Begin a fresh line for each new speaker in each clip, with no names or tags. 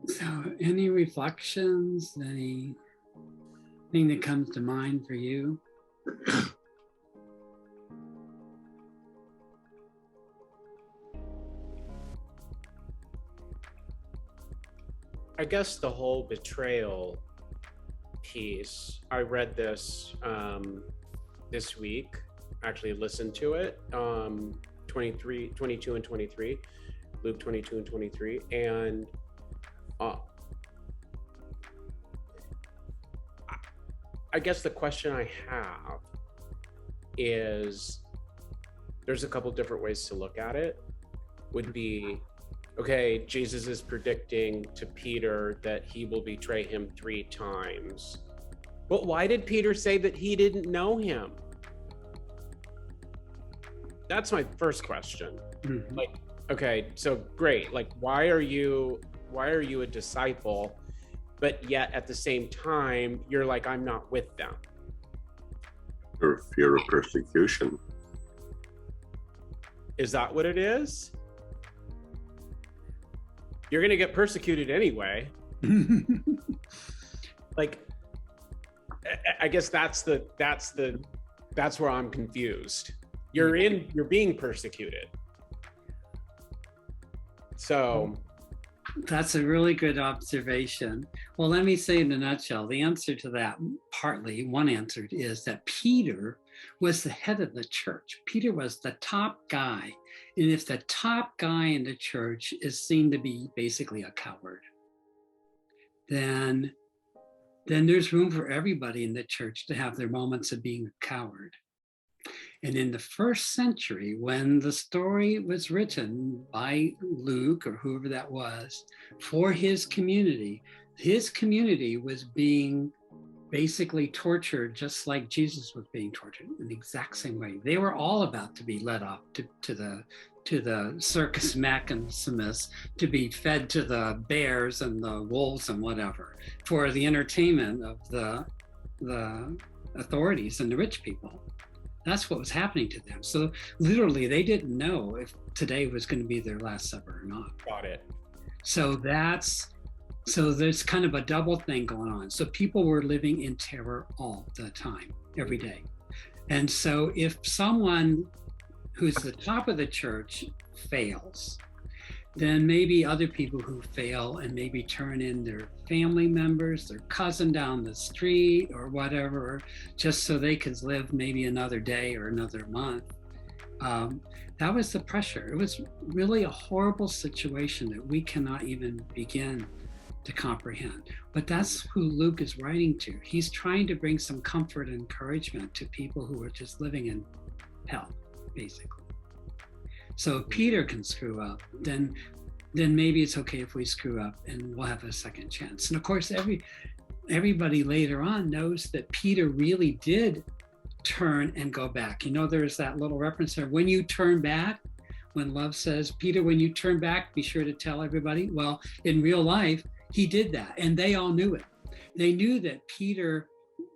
So, any reflections, anything that comes to mind for you?
I guess the whole betrayal piece, I read this this week, actually listened to it, 23, 22 and 23, Luke 22 and 23. And I guess the question I have is, there's a couple different ways to look at it. Would be, okay, Jesus is predicting to Peter that he will betray him 3 times. But why did Peter say that he didn't know him? That's my first question.
Mm-hmm.
Like, okay, so great. Like, why are you a disciple, but yet at the same time, you're like, I'm not with them?
Or fear of persecution.
Is that what it is? You're going to get persecuted anyway. Like, I guess that's where I'm confused. You're being persecuted. So
that's a really good observation. Well, let me say in a nutshell, the answer to that, one answer is that Peter was the head of the church. Peter was the top guy. And if the top guy in the church is seen to be basically a coward, then there's room for everybody in the church to have their moments of being a coward. And in the first century, when the story was written by Luke or whoever that was for his community was being basically tortured just like Jesus was being tortured in the exact same way. They were all about to be led off to the Circus Maximus, to be fed to the bears and the wolves and whatever, for the entertainment of the authorities and the rich people. That's what was happening to them. So literally, they didn't know if today was going to be their last supper or not.
Got it.
So there's kind of a double thing going on. So people were living in terror all the time, every day. And so if someone who's the top of the church fails, then maybe other people who fail and maybe turn in their family members, their cousin down the street or whatever, just so they could live maybe another day or another month. That was the pressure. It was really a horrible situation that we cannot even begin to comprehend. But that's who Luke is writing to. He's trying to bring some comfort and encouragement to people who are just living in hell, basically. So if Peter can screw up, then maybe it's okay if we screw up and we'll have a second chance. And of course, everybody later on knows that Peter really did turn and go back. You know, there's that little reference there. When you turn back, when love says, Peter, when you turn back, be sure to tell everybody. Well, in real life, he did that, and they all knew it. They knew that Peter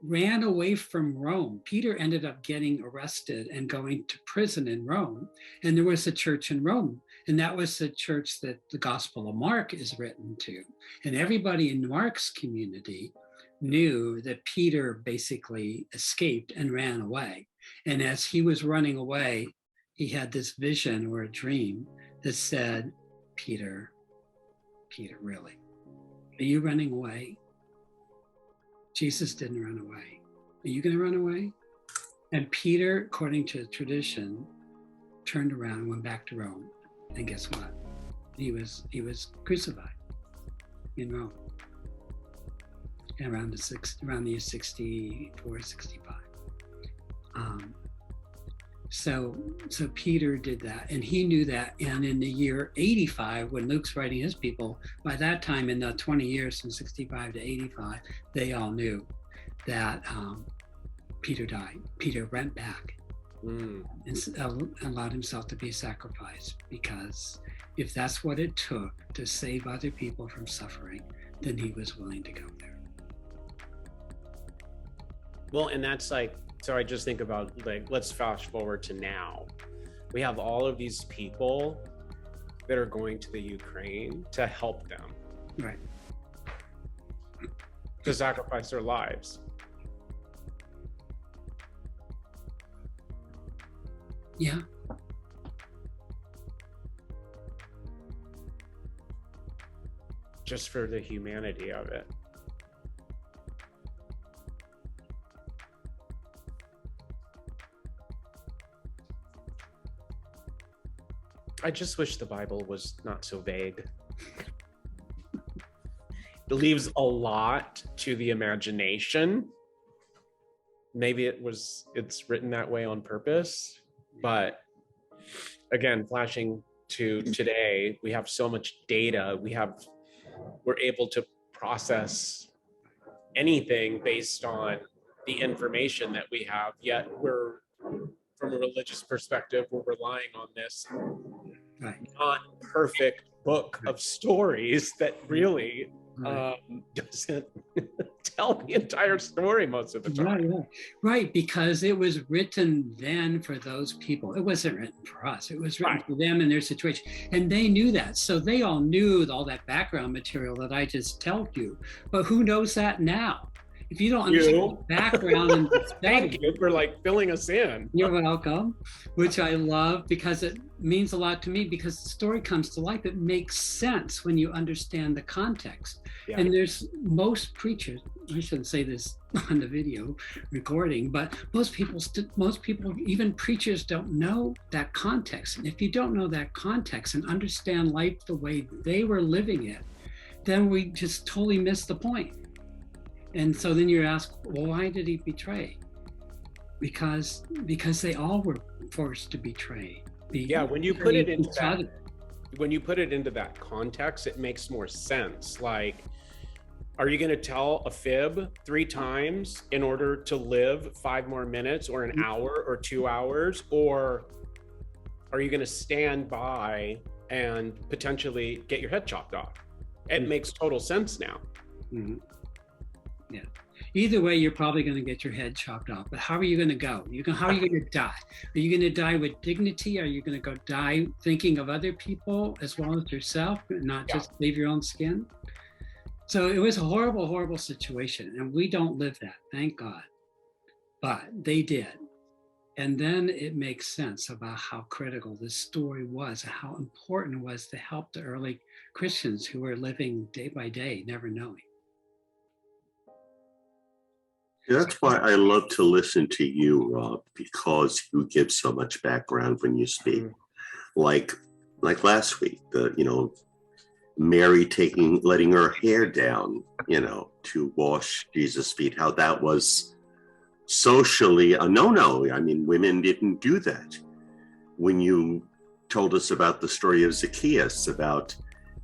ran away from Rome. Peter ended up getting arrested and going to prison in Rome. And there was a church in Rome. And that was the church that the Gospel of Mark is written to. And everybody in Mark's community knew that Peter basically escaped and ran away. And as he was running away, he had this vision or a dream that said, Peter, really? Are you running away? Jesus didn't run away. Are you going to run away? And Peter, according to tradition, turned around and went back to Rome. And guess what? He was crucified in Rome around the year 64, 65. So Peter did that, and he knew that. And in the year 85, when Luke's writing his people, by that time in the 20 years from 65 to 85, they all knew that Peter died. Peter went back and allowed himself to be sacrificed, because if that's what it took to save other people from suffering, then he was willing to go there.
Well, and that's like, so I just think about, like, let's fast forward to now. We have all of these people that are going to the Ukraine to help them.
Right.
to sacrifice their lives.
Yeah.
Just for the humanity of it. I just wish the Bible was not so vague. It leaves a lot to the imagination. Maybe it's written that way on purpose, but again, flashing to today, we have so much data. We're able to process anything based on the information that we have, yet we're, from a religious perspective, we're relying on this not perfect book of stories that really doesn't tell the entire story most of the time.
Right, because it was written then for those people. It wasn't written for us. It was written for them and their situation. And they knew that. So they all knew all that background material that I just told you. But who knows that now? If you don't understand the background and the
thank you for filling us in.
You're welcome, which I love because it means a lot to me, because the story comes to life. It makes sense when you understand the context. Yeah. And there's most preachers, I shouldn't say this on the video recording, but most people, even preachers, don't know that context. And if you don't know that context and understand life the way they were living it, then we just totally miss the point. And so then you ask, well, why did he betray? Because they all were forced to betray.
When you put it into that context, it makes more sense. Like, are you going to tell a fib 3 times in order to live 5 more minutes or an hour or 2 hours? Or are you going to stand by and potentially get your head chopped off? It makes total sense now.
Mm-hmm. Yeah. Either way, you're probably going to get your head chopped off. But how are you going to go? How are you going to die? Are you going to die with dignity? Are you going to go die thinking of other people as well as yourself, and not just leave your own skin? So it was a horrible, horrible situation. And we don't live that, thank God. But they did. And then it makes sense about how critical this story was, and how important it was to help the early Christians who were living day by day, never knowing.
That's why I love to listen to you, Rob, because you give so much background when you speak. Like last week, Mary letting her hair down, to wash Jesus' feet, how that was socially a no-no. I mean, women didn't do that. When you told us about the story of Zacchaeus, about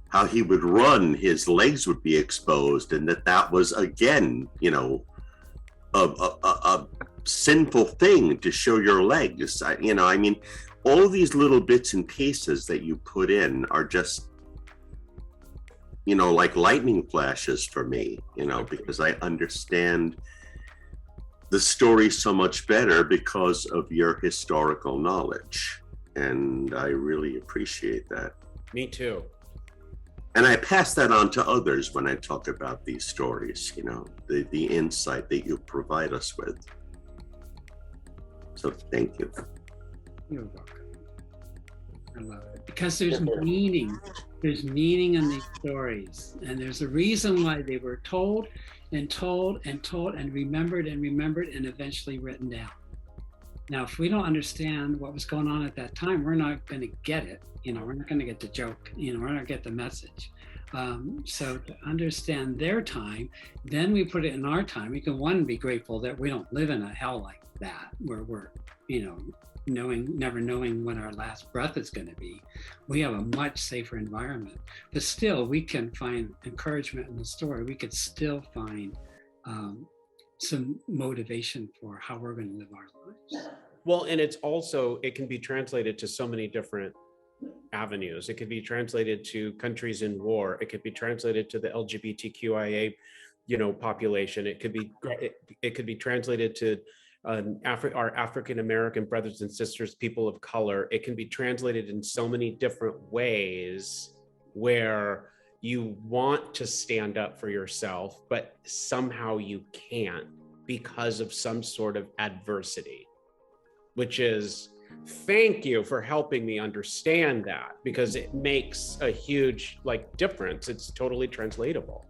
how he would run, his legs would be exposed, and that was, again, a sinful thing to show your legs. All these little bits and pieces that you put in are just, like lightning flashes for me, because I understand the story so much better because of your historical knowledge. And I really appreciate that.
Me too.
And I pass that on to others when I talk about these stories, the insight that you provide us with. So thank you.
You're welcome. I love it. Because there's meaning. There's meaning in these stories. And there's a reason why they were told and told and told and remembered and eventually written down. Now, if we don't understand what was going on at that time, we're not going to get it. We're not going to get the joke. We're not going to get the message. So to understand their time, then we put it in our time. We can, be grateful that we don't live in a hell like that, where we're, never knowing when our last breath is going to be. We have a much safer environment. But still, we can find encouragement in the story. We could still find some motivation for how we're going to live our lives.
Well, and it can be translated to so many different avenues. It could be translated to countries in war. It could be translated to the LGBTQIA, population. It could be translated to our African American brothers and sisters, people of color. It can be translated in so many different ways where, you want to stand up for yourself, but somehow you can't because of some sort of adversity, which is, thank you for helping me understand that, because it makes a huge difference. It's totally translatable.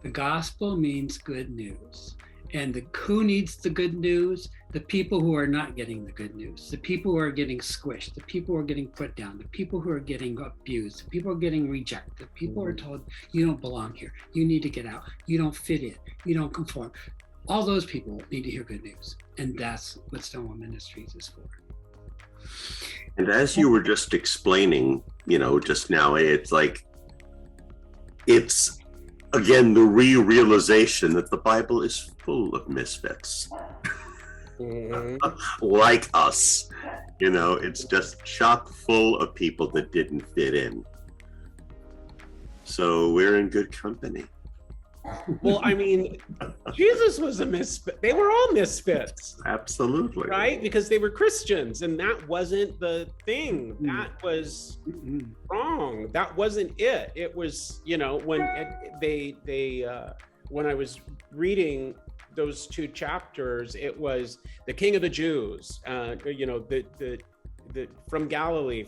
The gospel means good news. And who needs the good news? The people who are not getting the good news, the people who are getting squished, the people who are getting put down, the people who are getting abused, the people who are getting rejected, people are told, you don't belong here, you need to get out, you don't fit in, you don't conform. All those people need to hear good news. And that's what Stonewall Ministries is for.
And as you were just explaining, just now, it's again, the realization that the Bible is full of misfits. Like us, it's just chock full of people that didn't fit in. So we're in good company.
Well, I mean, Jesus was a misfit. They were all misfits.
Absolutely.
Right? Because they were Christians, and that wasn't the thing. That was wrong. That wasn't it. It was, when when I was reading those two chapters, it was the King of the Jews, the from Galilee,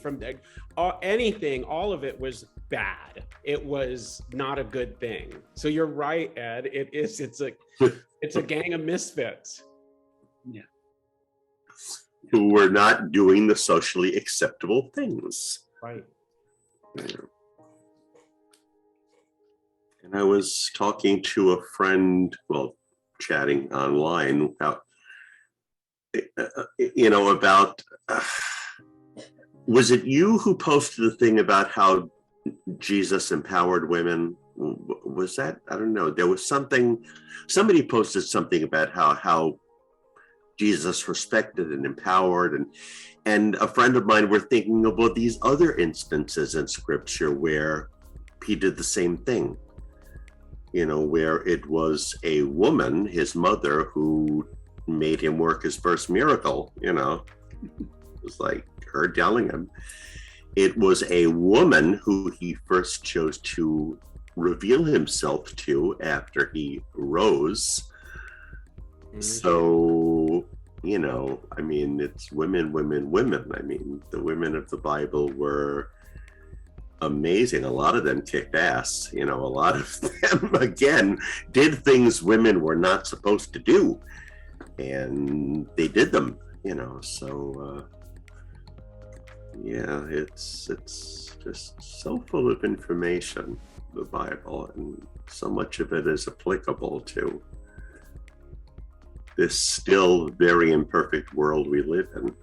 anything, all of it was bad. It was not a good thing. So you're right, Ed. It's a gang of misfits.
Yeah.
Who were not doing the socially acceptable things.
Right.
And I was talking to a friend, chatting online about, was it you who posted the thing about how Jesus empowered women? Was that? I don't know. There was somebody posted something about how Jesus respected and empowered, and a friend of mine were thinking about these other instances in scripture where he did the same thing, where it was a woman, his mother, who made him work his first miracle. It was like her telling him. It was a woman who he first chose to reveal himself to after he rose. So, it's women. I mean, the women of the Bible were amazing. A lot of them kicked ass. A lot of them, again, did things women were not supposed to do. And they did them, so... yeah, it's just so full of information, the Bible, and so much of it is applicable to this still very imperfect world we live in.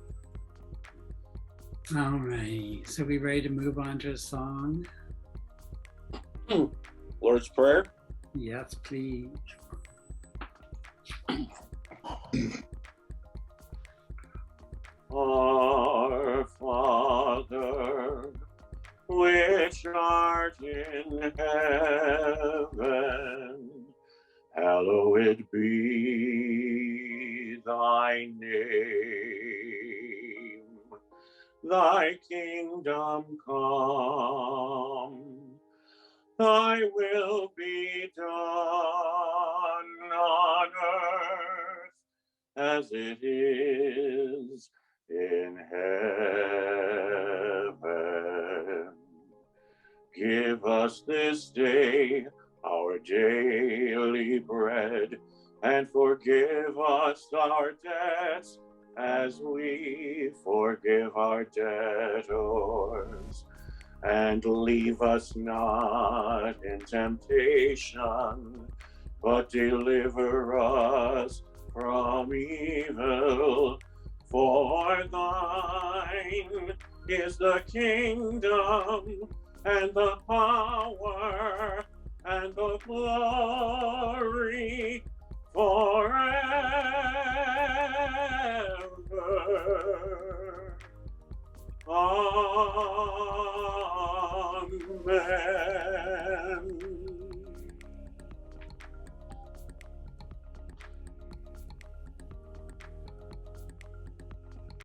All right, so we ready to move on to a song?
Lord's Prayer?
Yes, please.
Our Father, which art in heaven, hallowed be thy name. Thy kingdom come, thy will be done on earth as it is in heaven. Give us this day our daily bread, and forgive us our debts as we forgive our debtors. And leave us not in temptation, but deliver us from evil. For thine is the kingdom and the power and the glory forever. Amen.